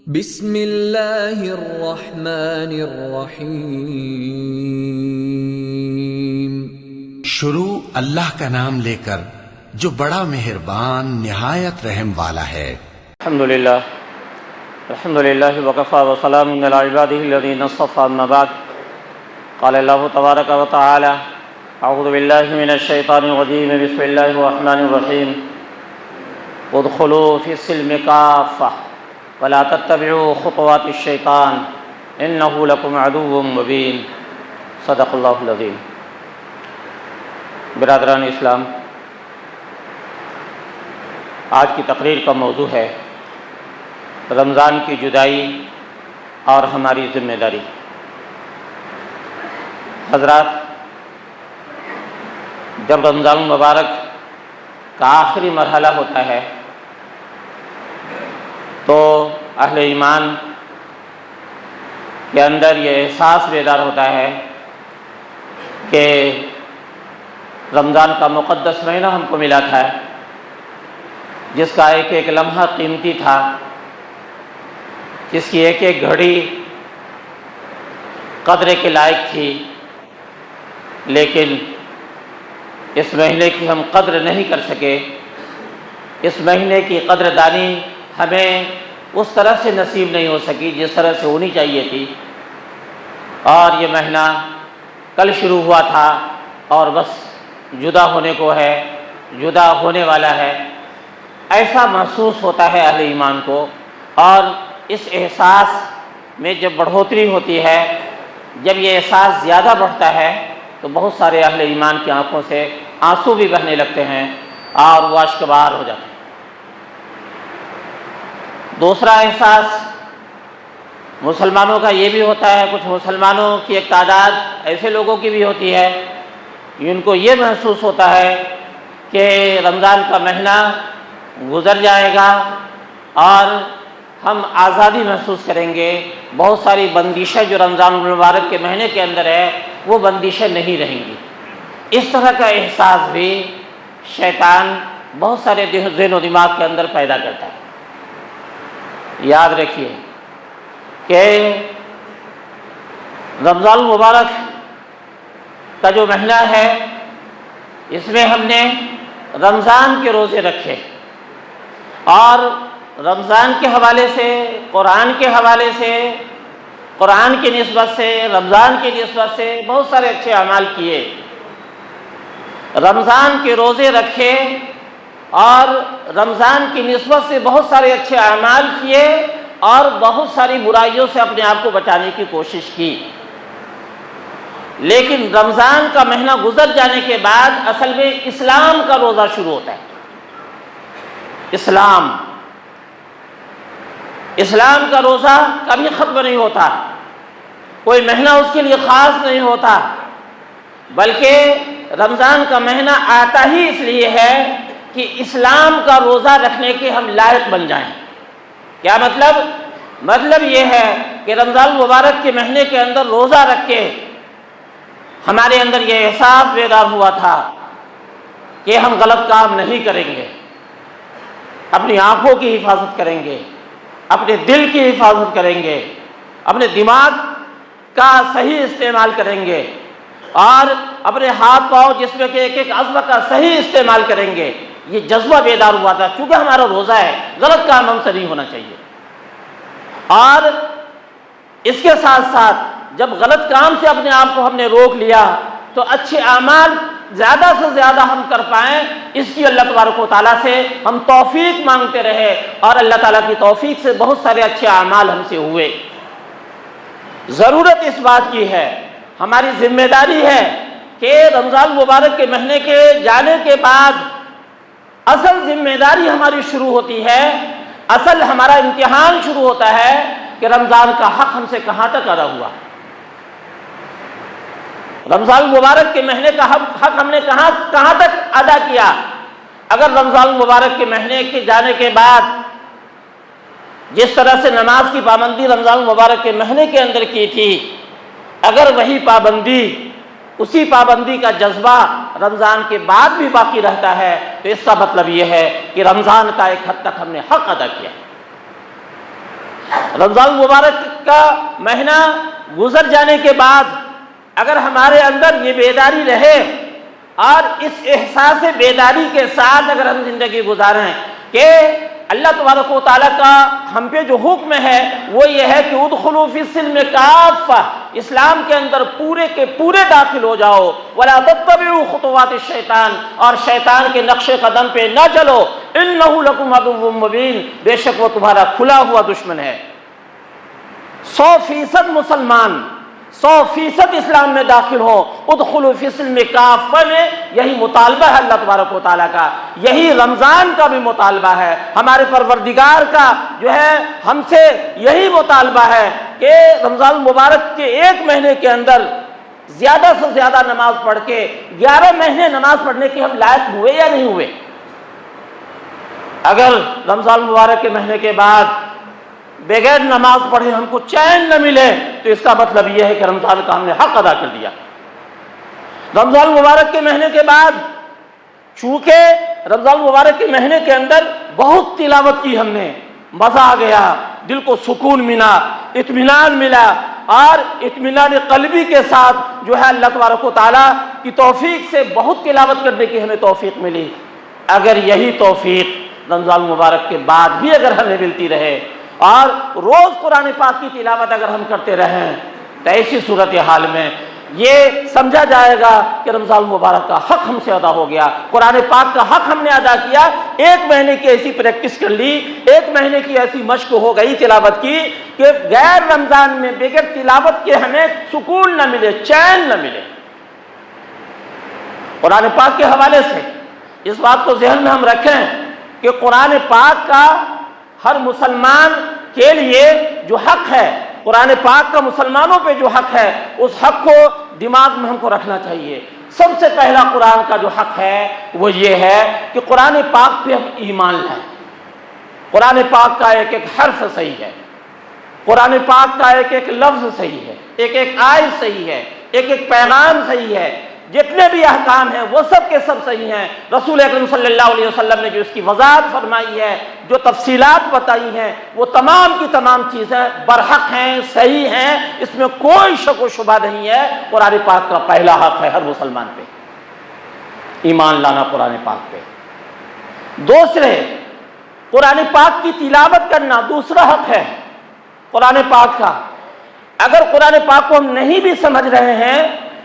بسم اللہ الرحمن الرحیم۔ شروع اللہ کا نام لے کر جو بڑا مہربان نہایت رحم والا ہے۔ الحمدللہ وکفی وسلام علی عبادہ الذین اصطفی، اما بعد، قال اللہ تبارک و تعالی اعوذ باللہ من الشیطان الرجیم، بسم اللہ الرحمن الرحیم، ادخلوا فی السلم کافہ ولا تتبعوا خطوات الشیطان انہ لکم عدو مبین، صدق اللہ العظیم۔ برادران اسلام، آج کی تقریر کا موضوع ہے رمضان کی جدائی اور ہماری ذمہ داری۔ حضرات، جب رمضان المبارک کا آخری مرحلہ ہوتا ہے تو اہل ایمان کے اندر یہ احساس بیدار ہوتا ہے کہ رمضان کا مقدس مہینہ ہم کو ملا تھا، جس کا ایک ایک لمحہ قیمتی تھا، جس کی ایک ایک گھڑی قدر کے لائق تھی، لیکن اس مہینے کی ہم قدر نہیں کر سکے۔ اس مہینے کی قدر دانی ہمیں اس طرح سے نصیب نہیں ہو سکی جس طرح سے ہونی چاہیے تھی، اور یہ مہینہ کل شروع ہوا تھا اور بس جدا ہونے کو ہے، جدا ہونے والا ہے، ایسا محسوس ہوتا ہے اہل ایمان کو۔ اور اس احساس میں جب بڑھوتری ہوتی ہے، جب یہ احساس زیادہ بڑھتا ہے تو بہت سارے اہل ایمان کی آنکھوں سے آنسو بھی بہنے لگتے ہیں اور وہ اشکبار ہو جاتے ہیں۔ دوسرا احساس مسلمانوں کا یہ بھی ہوتا ہے، کچھ مسلمانوں کی ایک تعداد ایسے لوگوں کی بھی ہوتی ہے جن کو یہ محسوس ہوتا ہے کہ رمضان کا مہینہ گزر جائے گا اور ہم آزادی محسوس کریں گے، بہت ساری بندشیں جو رمضان المبارک کے مہینے کے اندر ہے وہ بندشیں نہیں رہیں گی۔ اس طرح کا احساس بھی شیطان بہت سارے ذہن و دماغ کے اندر پیدا کرتا ہے۔ یاد رکھیے کہ رمضان المبارک کا جو مہینہ ہے، اس میں ہم نے رمضان کے روزے رکھے، اور رمضان کے حوالے سے، قرآن کے حوالے سے، قرآن کی نسبت سے، رمضان کی نسبت سے بہت سارے اچھے اعمال کیے۔ رمضان کے روزے رکھے اور رمضان کی نسبت سے بہت سارے اچھے اعمال کیے، اور بہت ساری برائیوں سے اپنے آپ کو بچانے کی کوشش کی۔ لیکن رمضان کا مہینہ گزر جانے کے بعد اصل میں اسلام کا روزہ شروع ہوتا ہے۔ اسلام کا روزہ کبھی ختم نہیں ہوتا، کوئی مہینہ اس کے لیے خاص نہیں ہوتا، بلکہ رمضان کا مہینہ آتا ہی اس لیے ہے کہ اسلام کا روزہ رکھنے کے ہم لائق بن جائیں۔ کیا مطلب؟ مطلب یہ ہے کہ رمضان المبارک کے مہینے کے اندر روزہ رکھ کے ہمارے اندر یہ احساس بیدار ہوا تھا کہ ہم غلط کام نہیں کریں گے، اپنی آنکھوں کی حفاظت کریں گے، اپنے دل کی حفاظت کریں گے، اپنے دماغ کا صحیح استعمال کریں گے، اور اپنے ہاتھ پاؤں جس میں کہ ایک ایک عضو کا صحیح استعمال کریں گے۔ یہ جذبہ بیدار ہوا تھا، کیونکہ ہمارا روزہ ہے، غلط کام ہم سے نہیں ہونا چاہیے۔ اور اس کے ساتھ ساتھ جب غلط کام سے اپنے آپ کو ہم نے روک لیا تو اچھے اعمال زیادہ سے زیادہ ہم کر پائیں، اس کی اللہ تبارک و تعالیٰ سے ہم توفیق مانگتے رہے، اور اللہ تعالیٰ کی توفیق سے بہت سارے اچھے اعمال ہم سے ہوئے۔ ضرورت اس بات کی ہے، ہماری ذمہ داری ہے کہ رمضان مبارک کے مہینے کے جانے کے بعد اصل ذمہ داری ہماری شروع ہوتی ہے، اصل ہمارا امتحان شروع ہوتا ہے کہ رمضان کا حق ہم سے کہاں تک ادا ہوا، رمضان المبارک کے مہینے کا حق ہم نے کہاں تک ادا کیا۔ اگر رمضان المبارک کے مہینے کے جانے کے بعد جس طرح سے نماز کی پابندی رمضان المبارک کے مہینے کے اندر کی تھی، اگر وہی پابندی، اسی پابندی کا جذبہ رمضان کے بعد بھی باقی رہتا ہے تو اس کا مطلب یہ ہے کہ رمضان کا ایک حد تک ہم نے حق ادا کیا۔ رمضان المبارک کا مہینہ گزر جانے کے بعد اگر ہمارے اندر یہ بیداری رہے اور اس احساس بیداری کے ساتھ اگر ہم زندگی گزاریں کہ اللہ تبارک و تعالیٰ کا ہم پہ جو حکم ہے وہ یہ ہے کہ ادخلوا فی السلم کافہ، اسلام کے اندر پورے کے پورے داخل ہو جاؤ، ولا تتبعوا خطوات الشیطان، اور شیطان کے نقش قدم پہ نہ چلو، انہ لکم عدو مبین، بے شک وہ تمہارا کھلا ہوا دشمن ہے۔ 100% مسلمان 100% اسلام میں داخل ہو، ادخلوا فی السلم کافہ میں یہی مطالبہ ہے اللہ تبارک و تعالیٰ کا، یہی رمضان کا بھی مطالبہ ہے، ہمارے پروردگار کا جو ہے ہم سے یہی مطالبہ ہے کہ رمضان المبارک کے ایک مہینے کے اندر زیادہ سے زیادہ نماز پڑھ کے 11 مہینے نماز پڑھنے کے ہم لائق ہوئے یا نہیں ہوئے۔ اگر رمضان المبارک کے مہینے کے بعد بغیر نماز پڑھے ہم کو چین نہ ملے تو اس کا مطلب یہ ہے کہ رمضان کا ہم نے حق ادا کر دیا۔ رمضان مبارک کے مہینے کے بعد چونکہ رمضان مبارک کے مہینے کے اندر بہت تلاوت کی ہم نے، مزہ آ گیا، دل کو سکون ملا، اطمینان ملا، اور اطمینان قلبی کے ساتھ جو ہے اللہ تبارک و تعالیٰ کی توفیق سے بہت تلاوت کرنے کی ہمیں توفیق ملی۔ اگر یہی توفیق رمضان مبارک کے بعد بھی اگر ہمیں ملتی رہے اور روز قرآن پاک کی تلاوت اگر ہم کرتے رہیں تو ایسی صورتحال میں یہ سمجھا جائے گا کہ رمضان المبارک کا حق ہم سے ادا ہو گیا، قرآن پاک کا حق ہم نے ادا کیا۔ ایک مہینے کی ایسی پریکٹس کر لی، ایک مہینے کی ایسی مشق ہو گئی تلاوت کی کہ غیر رمضان میں بغیر تلاوت کے ہمیں سکون نہ ملے، چین نہ ملے۔ قرآن پاک کے حوالے سے اس بات کو ذہن میں ہم رکھیں کہ قرآن پاک کا ہر مسلمان کے لیے جو حق ہے، قرآن پاک کا مسلمانوں پہ جو حق ہے، اس حق کو دماغ میں ہم کو رکھنا چاہیے۔ سب سے پہلا قرآن کا جو حق ہے وہ یہ ہے کہ قرآن پاک پہ ہم ایمان لائیں۔ قرآن پاک کا ایک ایک حرف صحیح ہے، قرآن پاک کا ایک ایک لفظ صحیح ہے، ایک ایک آیت صحیح ہے، ایک ایک پیغام صحیح ہے، جتنے بھی احکام ہیں وہ سب کے سب صحیح ہیں۔ رسول اکرم صلی اللہ علیہ وسلم نے جو اس کی وضاحت فرمائی ہے، جو تفصیلات بتائی ہیں، وہ تمام کی تمام چیزیں برحق ہیں، صحیح ہیں، اس میں کوئی شک و شبہ نہیں ہے۔ قرآن پاک کا پہلا حق ہے ہر مسلمان پہ ایمان لانا، قرآن پاک پہ۔ دوسرے، قرآن پاک کی تلاوت کرنا دوسرا حق ہے قرآن پاک کا۔ اگر قرآن پاک کو ہم نہیں بھی سمجھ رہے ہیں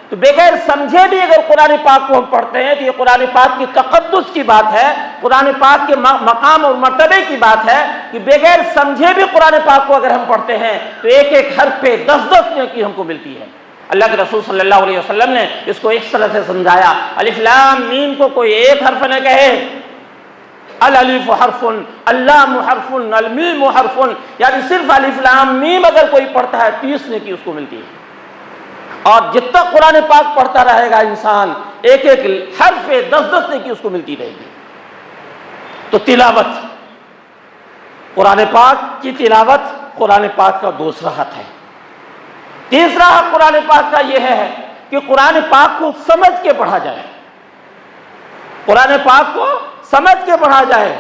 تو بغیر سمجھے بھی اگر قرآن پاک کو ہم پڑھتے ہیں تو یہ قرآن پاک کی تقدس کی بات ہے، قرآن پاک کے مقام اور مرتبے کی بات ہے کہ بغیر سمجھے بھی قرآن پاک کو اگر ہم پڑھتے ہیں تو ایک ایک حرف پہ 10 نیکی ہم کو ملتی ہے۔ اللہ کے رسول صلی اللہ علیہ وسلم نے اس کو اس طرح سے سمجھایا، الف لام میم کو کوئی ایک حرف نہ کہے، الالف حرف، اللام حرف، المیم حرف، یعنی صرف الف لام میم اگر کوئی پڑھتا ہے 30 نیکی اس کو ملتی ہے۔ اور جتنا قرآن پاک پڑھتا رہے گا انسان ایک ایک حرف پہ 10 نیکی اس کو ملتی رہے گی۔ تو تلاوت، قرآن پاک کی تلاوت قرآن پاک کا دوسرا حق ہے۔ تیسرا حق قرآن پاک کا یہ ہے کہ قرآن پاک کو سمجھ کے پڑھا جائے، قرآن پاک کو سمجھ کے پڑھا جائے۔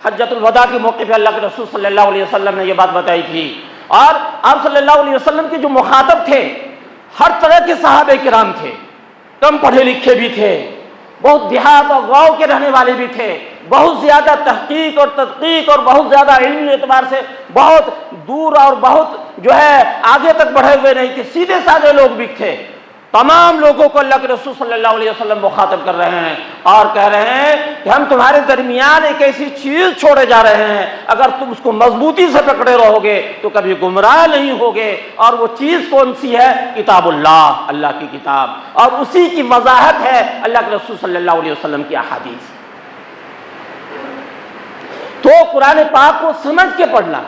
حجۃ الوداع کے موقع پہ اللہ کے رسول صلی اللہ علیہ وسلم نے یہ بات بتائی تھی، اور آپ صلی اللہ علیہ وسلم کے جو مخاطب تھے ہر طرح کے صحابہ کرام تھے، کم پڑھے لکھے بھی تھے، بہت دیہات اور گاؤں کے رہنے والے بھی تھے، بہت زیادہ تحقیق اور تدقیق اور بہت زیادہ علمی اعتبار سے بہت دور اور بہت جو ہے آگے تک بڑھے ہوئے نہیں تھے، سیدھے سادے لوگ بھی تھے۔ تمام لوگوں کو اللہ کے رسول صلی اللہ علیہ وسلم مخاطب کر رہے ہیں اور کہہ رہے ہیں کہ ہم تمہارے درمیان ایک ایسی چیز چھوڑے جا رہے ہیں، اگر تم اس کو مضبوطی سے پکڑے رہو گے تو کبھی گمراہ نہیں ہوگے، اور وہ چیز کون سی ہے؟ کتاب اللہ، اللہ کی کتاب، اور اسی کی وضاحت ہے اللہ کے رسول صلی اللہ علیہ وسلم کی احادیث۔ تو قرآن پاک کو سمجھ کے پڑھنا،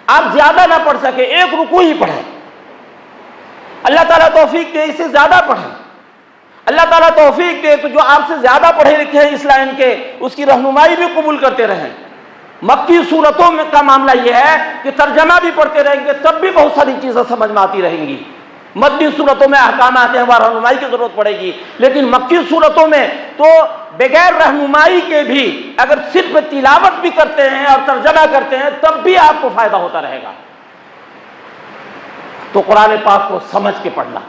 آپ زیادہ نہ پڑھ سکے ایک رکوع ہی پڑھیں، اللہ تعالیٰ توفیق دے اس سے زیادہ پڑھیں، اللہ تعالیٰ توفیق دے تو جو آپ سے زیادہ پڑھے لکھے ہیں اسلام کے اس کی رہنمائی بھی قبول کرتے رہیں۔ مکی صورتوں میں کا معاملہ یہ ہے کہ ترجمہ بھی پڑھتے رہیں گے تب بھی بہت ساری چیزیں سمجھ میں آتی رہیں گی۔ مدنی صورتوں میں احکامات ہیں، وہاں رہنمائی کی ضرورت پڑے گی، لیکن مکی صورتوں میں تو بغیر رہنمائی کے بھی اگر صرف تلاوت بھی کرتے ہیں اور ترجمہ کرتے ہیں تب بھی آپ کو فائدہ ہوتا رہے گا۔ تو قرآن پاک کو سمجھ کے پڑھنا۔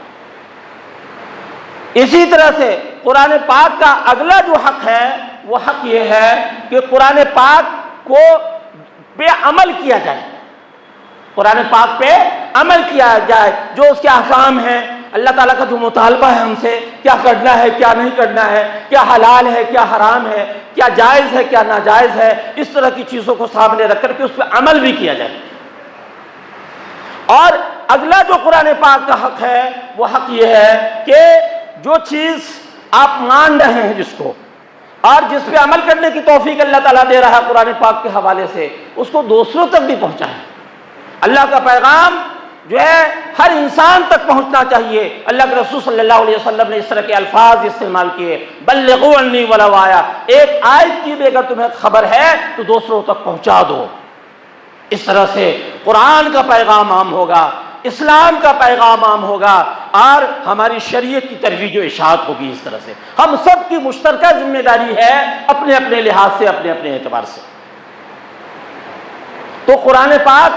اسی طرح سے قرآن پاک کا اگلا جو حق ہے وہ حق یہ ہے کہ قرآن پاک کو پہ عمل کیا جائے، قرآن پاک پہ عمل کیا جائے، جو اس کے احکام ہیں، اللہ تعالیٰ کا جو مطالبہ ہے ہم سے، کیا کرنا ہے کیا نہیں کرنا ہے، کیا حلال ہے کیا حرام ہے، کیا جائز ہے کیا ناجائز ہے، اس طرح کی چیزوں کو سامنے رکھ کر کے اس پہ عمل بھی کیا جائے۔ اور اگلا جو قرآن پاک کا حق ہے وہ حق یہ ہے کہ جو چیز آپ مان رہے ہیں جس کو، اور جس پہ عمل کرنے کی توفیق اللہ تعالیٰ دے رہا ہے قرآن پاک کے حوالے سے، اس کو دوسروں تک بھی پہنچائیں۔ اللہ کا پیغام جو ہے ہر انسان تک پہنچنا چاہیے۔ اللہ کے رسول صلی اللہ علیہ وسلم نے اس طرح کے الفاظ استعمال کیے، بلغوا عنی ولو آیا، ایک آیت کی بھی اگر تمہیں خبر ہے تو دوسروں تک پہنچا دو۔ اس طرح سے قرآن کا پیغام عام ہوگا، اسلام کا پیغام عام ہوگا، اور ہماری شریعت کی ترویج و اشاعت ہوگی۔ اس طرح سے ہم سب کی مشترکہ ذمہ داری ہے، اپنے اپنے لحاظ سے، اپنے اپنے اعتبار سے۔ تو قرآن پاک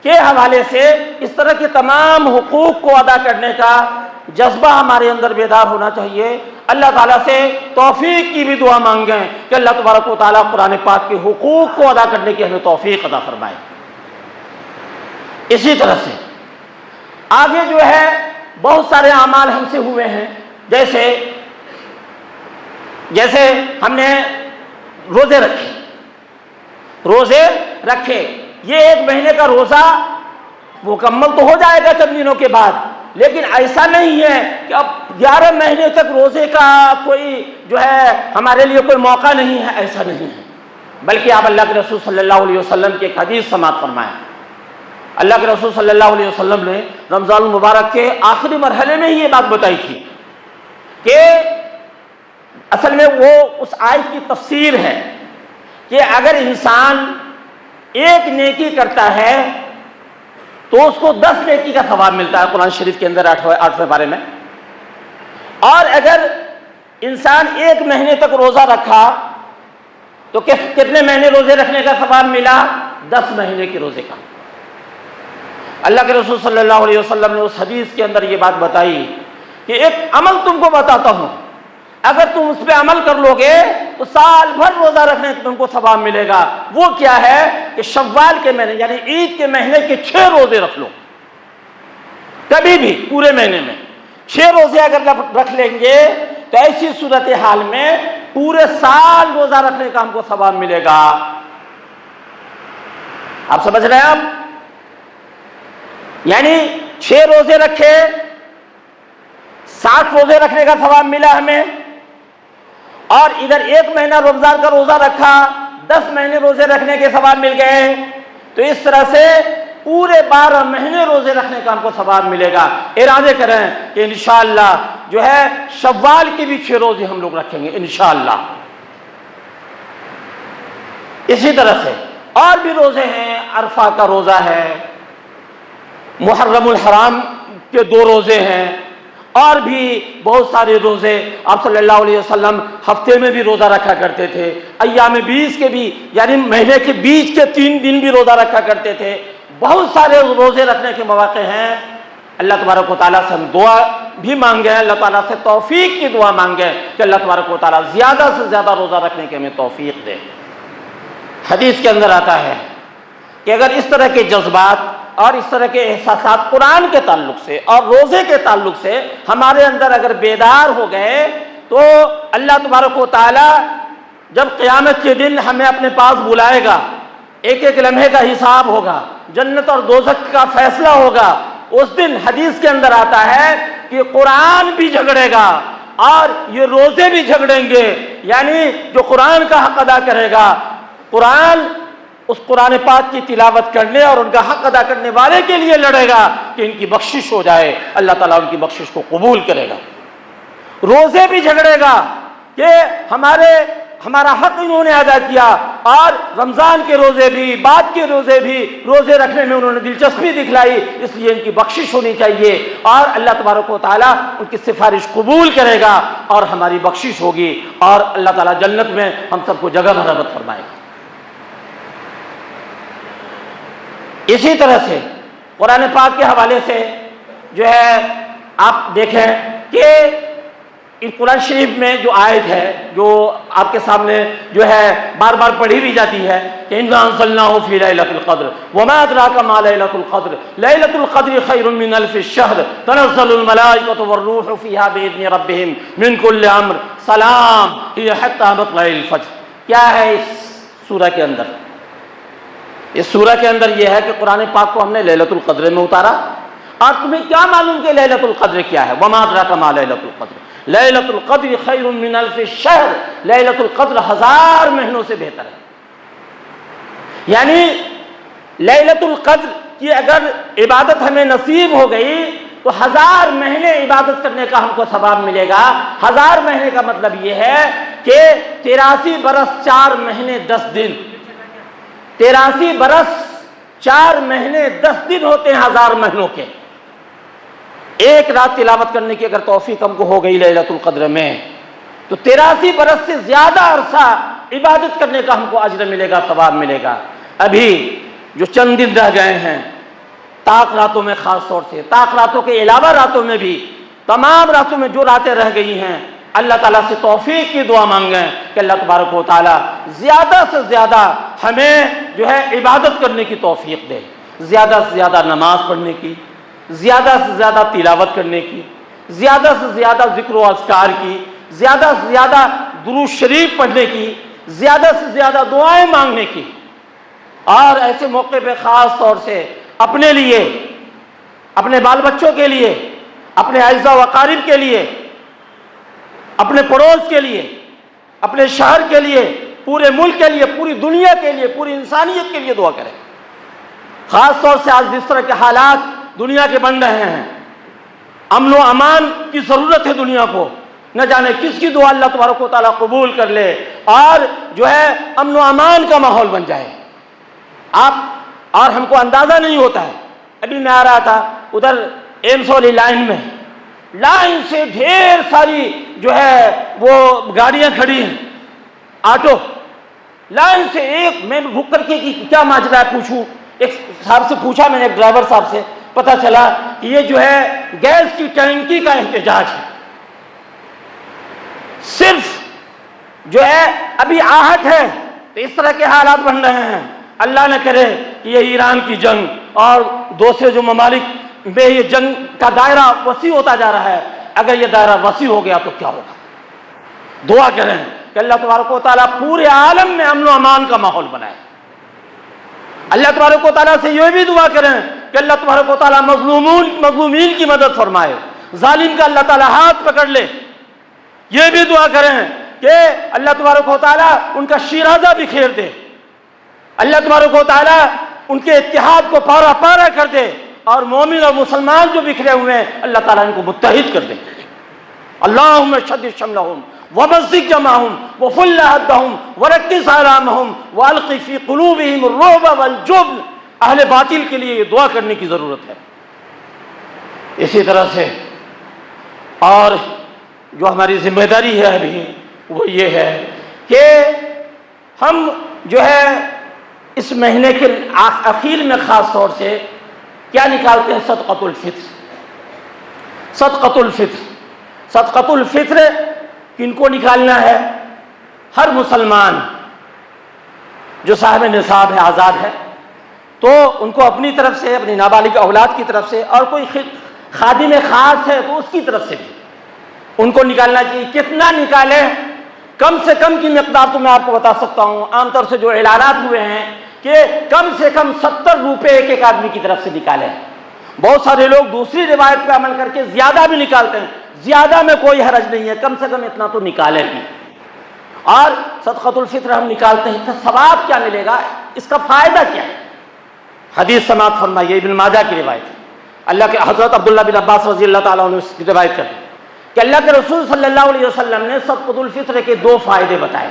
کے حوالے سے اس طرح کے تمام حقوق کو ادا کرنے کا جذبہ ہمارے اندر بیدار ہونا چاہیے۔ اللہ تعالیٰ سے توفیق کی بھی دعا مانگیں کہ اللہ تبارک و تعالیٰ قرآن پاک کے حقوق کو ادا کرنے کی ہمیں توفیق عطا فرمائے۔ اسی طرح سے آگے جو ہے بہت سارے اعمال ہم سے ہوئے ہیں، جیسے ہم نے روزے رکھے، یہ ایک مہینے کا روزہ مکمل تو ہو جائے گا چند دنوں کے بعد، لیکن ایسا نہیں ہے کہ اب 11 مہینے تک روزے کا کوئی جو ہے ہمارے لیے کوئی موقع نہیں ہے، ایسا نہیں ہے، بلکہ آپ اللہ کے رسول صلی اللہ علیہ وسلم کی ایک حدیث سماعت فرمائیں۔ اللہ کے رسول صلی اللہ علیہ وسلم نے رمضان المبارک کے آخری مرحلے میں ہی یہ بات بتائی تھی کہ اصل میں وہ اس آیت کی تفسیر ہے کہ اگر انسان ایک نیکی کرتا ہے تو اس کو 10 نیکی کا ثواب ملتا ہے، قرآن شریف کے اندر 8ویں پارے میں۔ اور اگر انسان 1 مہینے تک روزہ رکھا تو کتنے مہینے روزے رکھنے کا ثواب ملا؟ 10 مہینے کے روزے کا۔ اللہ کے رسول صلی اللہ علیہ وسلم نے اس حدیث کے اندر یہ بات بتائی کہ ایک عمل تم کو بتاتا ہوں، اگر تم اس پہ عمل کر لو گے تو سال بھر روزہ رکھنے تم کو ثواب ملے گا۔ وہ کیا ہے کہ شوال کے مہینے یعنی عید کے مہینے کے 6 روزے رکھ لو، کبھی بھی پورے مہینے میں 6 روزے اگر رکھ لیں گے تو ایسی صورتحال میں پورے سال روزہ رکھنے کا ہم کو ثواب ملے گا۔ آپ سمجھ رہے ہیں؟ آپ یعنی 6 روزے رکھے، 60 روزے رکھنے کا ثواب ملا ہمیں، اور ادھر 1 مہینہ رمضان کا روزہ رکھا، 10 مہینے روزے رکھنے کے ثواب مل گئے۔ تو اس طرح سے پورے 12 مہینے روزے رکھنے کا ہم کو ثواب ملے گا۔ ارادے کریں کہ انشاءاللہ جو ہے شوال کے بھی 6 روزے ہم لوگ رکھیں گے انشاءاللہ۔ اسی طرح سے اور بھی روزے ہیں، عرفہ کا روزہ ہے، محرم الحرام کے 2 روزے ہیں، اور بھی بہت سارے روزے۔ آپ صلی اللہ علیہ وسلم ہفتے میں بھی روزہ رکھا کرتے تھے، ایام 20 کے بھی یعنی مہینے کے بیچ کے 3 دن بھی روزہ رکھا کرتے تھے۔ بہت سارے روزے رکھنے کے مواقع ہیں۔ اللہ تبارک و تعالیٰ سے ہم دعا بھی مانگے، اللہ تعالیٰ سے توفیق کی دعا مانگے کہ اللہ تبارک و تعالیٰ زیادہ سے زیادہ روزہ رکھنے کے ہمیں توفیق دے۔ حدیث کے اندر آتا ہے کہ اگر اس طرح کے جذبات اور اس طرح کے احساسات قرآن کے تعلق سے اور روزے کے تعلق سے ہمارے اندر اگر بیدار ہو گئے تو اللہ تبارک و تعالی جب قیامت کے دن ہمیں اپنے پاس بلائے گا، ایک ایک لمحے کا حساب ہوگا، جنت اور دوزخ کا فیصلہ ہوگا، اس دن حدیث کے اندر آتا ہے کہ قرآن بھی جھگڑے گا اور یہ روزے بھی جھگڑیں گے، یعنی جو قرآن کا حق ادا کرے گا، اس قرآن پاک کی تلاوت کرنے اور ان کا حق ادا کرنے والے کے لیے لڑے گا کہ ان کی بخشش ہو جائے، اللہ تعالیٰ ان کی بخشش کو قبول کرے گا۔ روزے بھی جھگڑے گا کہ ہمارا حق انہوں نے ادا کیا، اور رمضان کے روزے بھی، بعد کے روزے بھی، روزے رکھنے میں انہوں نے دلچسپی دکھلائی، اس لیے ان کی بخشش ہونی چاہیے، اور اللہ تبارک و تعالیٰ ان کی سفارش قبول کرے گا اور ہماری بخشش ہوگی، اور اللہ تعالیٰ جنت میں ہم سب کو جگہ مرحمت فرمائے گا۔ اسی طرح سے قرآن پاک کے حوالے سے جو ہے آپ دیکھیں کہ ان قرآن شریف میں جو آیت ہے جو آپ کے سامنے جو ہے بار بار پڑھی بھی جاتی ہے کہ اِنَّا أَنزَلْنَاهُ فِي لَيْلَةِ الْقَدْرِ وَمَا أَدْرَاكَ مَا لَيْلَةُ الْقَدْرِ لَيْلَةُ الْقَدْرِ خَيْرٌ مِّنْ أَلْفِ الشَّهْرِ تَنَزَّلُ الْمَلَائِكَةُ وَالرُّوحُ فِيهَا بِإِذْنِ رَبِّهِمْ مِنْ كُلِّ أَمْرٍ سلام هِيَ حَتَّى مَطْلَعِ الْفَجْرِ. کیا ہے اس سورہ کے اندر؟ اس سورہ کے اندر یہ ہے کہ قرآن پاک کو ہم نے لیلۃ القدر میں اتارا. اور تمہیں کیا معلوم کہ لیلۃ القدر کیا ہے؟ وَمَا أَدْرَاكَ مَا لَيْلَةُ الْقَدْرِ لیلۃ القدر خیر من الف الشہر. لیلۃ القدر 1000 مہینوں سے بہتر ہے. یعنی لیلۃ القدر کی اگر عبادت ہمیں نصیب ہو گئی تو 1000 مہینے عبادت کرنے کا ہم کو ثواب ملے گا. 1000 مہینے کا مطلب یہ ہے کہ 83 برس 4 مہینے 10 دن. 83 برس 4 مہینے 10 دن ہوتے ہیں 1000 مہینوں کے. ایک رات تلاوت کرنے کی اگر توفیق ہم کو ہو گئی لیلۃ القدر میں تو 83 برس سے زیادہ عرصہ عبادت کرنے کا ہم کو اجر ملے گا، ثواب ملے گا. ابھی جو چند دن رہ گئے ہیں طاق راتوں میں، خاص طور سے طاق راتوں کے علاوہ راتوں میں بھی، تمام راتوں میں جو راتیں رہ گئی ہیں، اللہ تعالیٰ سے توفیق کی دعا مانگیں کہ اللہ تبارک و تعالیٰ زیادہ سے زیادہ ہمیں جو ہے عبادت کرنے کی توفیق دے. زیادہ سے زیادہ نماز پڑھنے کی، زیادہ سے زیادہ تلاوت کرنے کی، زیادہ سے زیادہ ذکر و اذکار کی، زیادہ سے زیادہ درود شریف پڑھنے کی، زیادہ سے زیادہ دعائیں مانگنے کی. اور ایسے موقع پہ خاص طور سے اپنے لیے، اپنے بال بچوں کے لیے، اپنے اعزاء و اقارب کے لیے، اپنے پڑوس کے لیے، اپنے شہر کے لیے، پورے ملک کے لیے، پوری دنیا کے لیے، پوری انسانیت کے لیے دعا کریں. خاص طور سے آج جس طرح کے حالات دنیا کے بن رہے ہیں، امن و امان کی ضرورت ہے دنیا کو. نہ جانے کس کی دعا اللہ تبارک و تعالیٰ قبول کر لے اور جو ہے امن و امان کا ماحول بن جائے. اور ہم کو اندازہ نہیں ہوتا ہے. ابھی میں آ رہا تھا ادھر ایمس والی لائن میں، لائن سے ڈھیر ساری جو ہے وہ گاڑیاں کھڑی ہیں، آٹو لائن سے. ایک میں رک کر کے کیا ماجرا ہے پوچھوں، ایک صاحب سے پوچھا میں نے، ایک ڈرائیور صاحب سے، پتہ چلا کہ یہ جو ہے گیس کی ٹینکی کا احتجاج ہے. صرف جو ہے ابھی آہٹ ہے تو اس طرح کے حالات بن رہے ہیں. اللہ نہ کرے کہ یہ ایران کی جنگ اور دوسرے جو ممالک میں یہ جنگ کا دائرہ وسیع ہوتا جا رہا ہے، اگر یہ دائرہ وسیع ہو گیا تو کیا ہوگا. دعا کریں کہ اللہ تبارک و تعالیٰ پورے عالم میں امن و امان کا ماحول بنائے. اللہ تبارک و تعالیٰ سے یہ بھی دعا کریں کہ اللہ تبارک و تعالیٰ مظلومین کی مدد فرمائے، ظالم کا اللہ تعالیٰ ہاتھ پکڑ لے. یہ بھی دعا کریں کہ اللہ تبارک و تعالیٰ ان کا شیرازہ بکھیر دے. اللہ تبارک و تعالیٰ ان کے اتحاد کو پارا پارا کر دے، اور مومن اور مسلمان جو بکھرے ہوئے ہیں اللہ تعالیٰ ان کو متحد کر دے. اللہم شدد شملہم ومزق جمعہم وفل عدہم ورکز آلامہم والق فی قلوبہم الرعب والجبن. اہل باطل کے لیے یہ دعا کرنے کی ضرورت ہے. اسی طرح سے اور جو ہماری ذمہ داری ہے ابھی وہ یہ ہے کہ ہم جو ہے اس مہینے کے اخیر میں خاص طور سے کیا نکالتے ہیں؟ صدقۃ الفطر. صدقۃ الفطر، صدقۃ الفطر کن کو نکالنا ہے؟ ہر مسلمان جو صاحب نصاب ہے، آزاد ہے، تو ان کو اپنی طرف سے، اپنی نابالغ اولاد کی طرف سے، اور کوئی خادم خاص ہے تو اس کی طرف سے بھی ان کو نکالنا چاہیے. کتنا نکالیں؟ کم سے کم کی مقدار تو میں آپ کو بتا سکتا ہوں. عام طور سے جو اعلانات ہوئے ہیں کہ کم سے کم 70 روپے ایک ایک آدمی کی طرف سے نکالیں. بہت سارے لوگ دوسری روایت پہ عمل کر کے زیادہ بھی نکالتے ہیں. زیادہ میں کوئی حرج نہیں ہے، کم سے کم اتنا تو نکالیں بھی. اور صدقۃ الفطر ہم نکالتے ہیں تو ثواب کیا ملے گا، اس کا فائدہ کیا ہے؟ حدیث سماعت فرمائیے، ابن ماجہ کی روایت ہے. اللہ کے حضرت عبداللہ بن عباس رضی اللہ تعالیٰ عنہ کی روایت کرتے ہیں کہ اللہ کے رسول صلی اللہ علیہ وسلم نے صدقۃ الفطر کے 2 فائدے بتائے.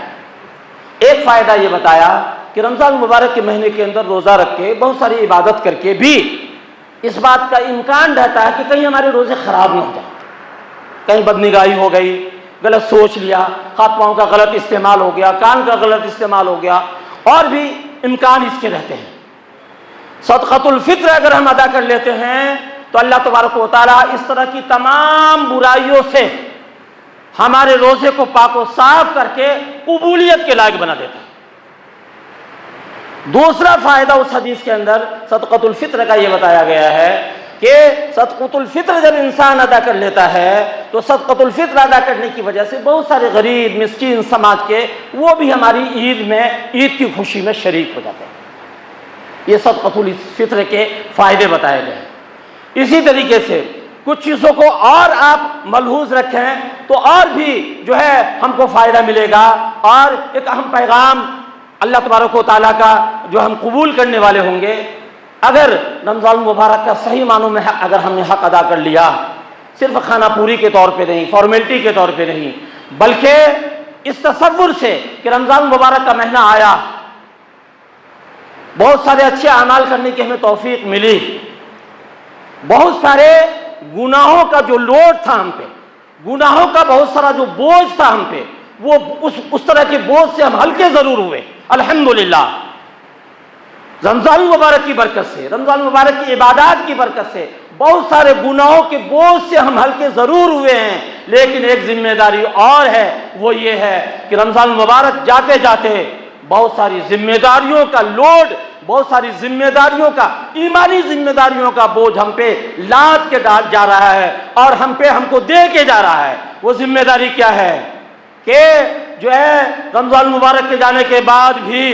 ایک فائدہ یہ بتایا کہ رمضان مبارک کے مہینے کے اندر روزہ رکھ کے، بہت ساری عبادت کر کے بھی اس بات کا امکان رہتا ہے کہ کہیں ہمارے روزے خراب نہ ہو جائیں. کہیں بدنگاہی ہو گئی، غلط سوچ لیا، ہاتھ پاؤں کا غلط استعمال ہو گیا، کان کا غلط استعمال ہو گیا، اور بھی امکان اس کے رہتے ہیں. صدقۃ الفطر اگر ہم ادا کر لیتے ہیں تو اللہ تبارک و تعالیٰ اس طرح کی تمام برائیوں سے ہمارے روزے کو پاک و صاف کر کے قبولیت کے لائق بنا دیتا ہے۔ دوسرا فائدہ اس حدیث کے اندر صدقۃ الفطر کا یہ بتایا گیا ہے کہ صدقۃ الفطر جب انسان ادا کر لیتا ہے تو صدقۃ الفطر ادا کرنے کی وجہ سے بہت سارے غریب مسکین سماج کے وہ بھی ہماری عید کی خوشی میں شریک ہو جاتے ہیں۔ یہ صدقۃ الفطر کے فائدے بتائے گئے ہیں۔ اسی طریقے سے کچھ چیزوں کو اور آپ ملحوظ رکھیں تو اور بھی جو ہے ہم کو فائدہ ملے گا، اور ایک اہم پیغام اللہ تبارک و تعالیٰ کا جو ہم قبول کرنے والے ہوں گے۔ اگر رمضان المبارک کا صحیح معنوں میں اگر ہم نے حق ادا کر لیا، صرف خانہ پوری کے طور پہ نہیں، فارمیلٹی کے طور پہ نہیں، بلکہ اس تصور سے کہ رمضان المبارک کا مہینہ آیا، بہت سارے اچھے اعمال کرنے کی ہمیں توفیق ملی، بہت سارے گناہوں کا جو لوڈ تھا ہم پہ، گناہوں کا بہت سارا جو بوجھ تھا ہم پہ، وہ اس طرح کے بوجھ سے ہم ہلکے ضرور ہوئے الحمدللہ۔ رمضان المبارک کی برکت سے، رمضان المبارک کی عبادات کی برکت سے بہت سارے گناہوں کے بوجھ سے ہم ہلکے ضرور ہوئے ہیں، لیکن ایک ذمہ داری اور ہے، وہ یہ ہے کہ رمضان المبارک جاتے جاتے بہت ساری ذمہ داریوں کا لوڈ، بہت ساری ذمہ داریوں کا، ایمانی ذمہ داریوں کا بوجھ ہم پہ لاد کے جا رہا ہے اور ہم کو دے کے جا رہا ہے۔ وہ ذمہ داری کیا ہے کہ جو ہے رمضان المبارک کے جانے کے بعد بھی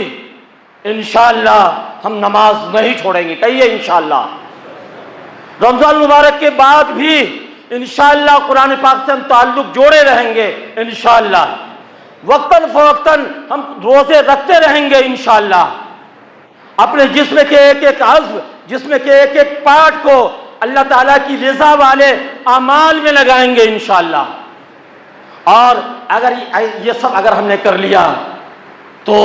انشاءاللہ ہم نماز نہیں چھوڑیں گے، کہیے انشاءاللہ۔ رمضان المبارک کے بعد بھی انشاءاللہ قرآن پاک سے ہم تعلق جوڑے رہیں گے انشاءاللہ، وقتاً فوقتاً ہم روزے رکھتے رہیں گے انشاءاللہ، اپنے جسم کے ایک ایک عضو، جسم کے ایک ایک پارٹ کو اللہ تعالیٰ کی رضا والے اعمال میں لگائیں گے انشاءاللہ۔ اور اگر یہ سب اگر ہم نے کر لیا تو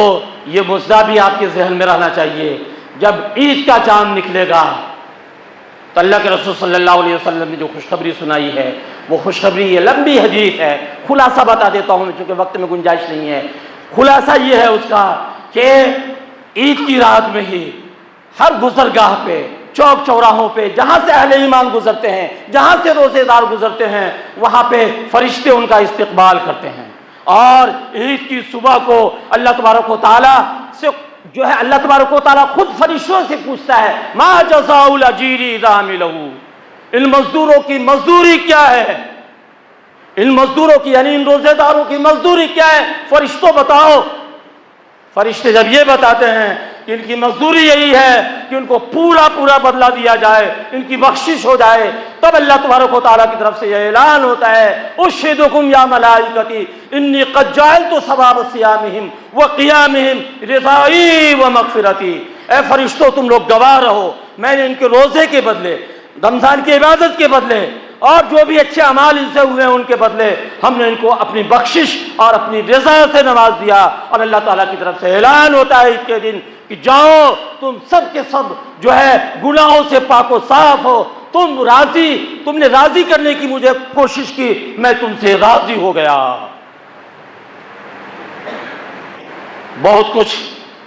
یہ مزدہ بھی آپ کے ذہن میں رہنا چاہیے، جب عید کا چاند نکلے گا تو اللہ کے رسول صلی اللہ علیہ وسلم نے جو خوشخبری سنائی ہے، وہ خوشخبری یہ لمبی حدیث ہے، خلاصہ بتا دیتا ہوں چونکہ وقت میں گنجائش نہیں ہے۔ خلاصہ یہ ہے اس کا کہ عید کی رات میں ہی ہر گزرگاہ پہ، چوک چوراہوں پہ، جہاں سے اہل ایمان گزرتے ہیں، جہاں سے روزے دار گزرتے ہیں، وہاں پہ فرشتے ان کا استقبال کرتے ہیں، اور عید کی صبح کو اللہ تبارک و تعالیٰ سے جو ہے اللہ تبارک و تعالیٰ خود فرشتوں سے پوچھتا ہے ما جزاء الاجیر اذا عملہ، ان مزدوروں کی مزدوری کیا ہے، ان مزدوروں کی یعنی ان روزے داروں کی مزدوری کیا ہے، فرشتوں بتاؤ۔ فرشتے جب یہ بتاتے ہیں کہ ان کی مزدوری یہی ہے کہ ان کو پورا پورا بدلہ دیا جائے، ان کی بخشش ہو جائے، تب اللہ تبارک و تعالیٰ کی طرف سے یہ اعلان ہوتا ہے اشہدکم یا ملائکتی انی قد جعلت ثواب صیامہم وقیامہم رضائی ومغفرتی، اے فرشتوں تم لوگ گواہ رہو، میں نے ان کے روزے کے بدلے، رمضان کی عبادت کے بدلے، اور جو بھی اچھے اعمال ان سے ہوئے ہیں ان کے بدلے ہم نے ان کو اپنی بخشش اور اپنی رضا سے نواز دیا۔ اور اللہ تعالیٰ کی طرف سے اعلان ہوتا ہے عید کے دن کہ جاؤ تم سب کے سب جو ہے گناہوں سے پاک و صاف ہو، تم نے راضی کرنے کی مجھے کوشش کی، میں تم سے راضی ہو گیا۔ بہت کچھ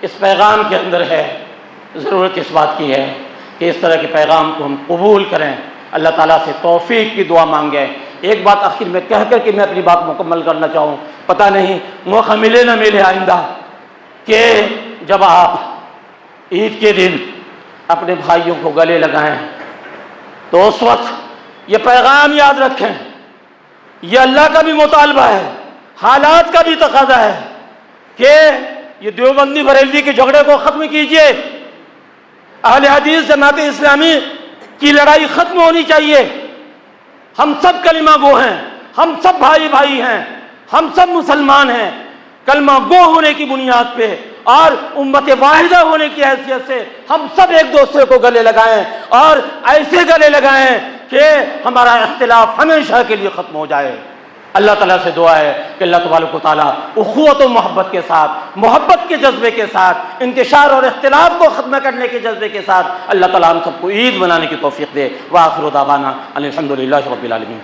اس پیغام کے اندر ہے، ضرورت اس بات کی ہے کہ اس طرح کے پیغام کو ہم قبول کریں، اللہ تعالیٰ سے توفیق کی دعا مانگیں۔ ایک بات آخر میں کہہ کر کے میں اپنی بات مکمل کرنا چاہوں، پتہ نہیں موقع ملے نہ ملے آئندہ کہ جب آپ عید کے دن اپنے بھائیوں کو گلے لگائیں تو اس وقت یہ پیغام یاد رکھیں، یہ اللہ کا بھی مطالبہ ہے، حالات کا بھی تقاضا ہے کہ یہ دیوبندی بریلوی کے جھگڑے کو ختم کیجئے، اہل حدیث جماعت اسلامی کی لڑائی ختم ہونی چاہیے۔ ہم سب کلمہ گو ہیں، ہم سب بھائی بھائی ہیں، ہم سب مسلمان ہیں، کلمہ گو ہونے کی بنیاد پہ اور امت واحدہ ہونے کی حیثیت سے ہم سب ایک دوسرے کو گلے لگائیں، اور ایسے گلے لگائیں کہ ہمارا اختلاف ہمیشہ کے لیے ختم ہو جائے۔ اللہ تعالیٰ سے دعا ہے کہ اللہ تبارک و تعالیٰ اخوت و محبت کے ساتھ، محبت کے جذبے کے ساتھ، انتشار اور اختلاف کو ختم کرنے کے جذبے کے ساتھ اللہ تعالیٰ ہم سب کو عید منانے کی توفیق دے۔ وآخر دعوانا الحمدللہ رب العالمین۔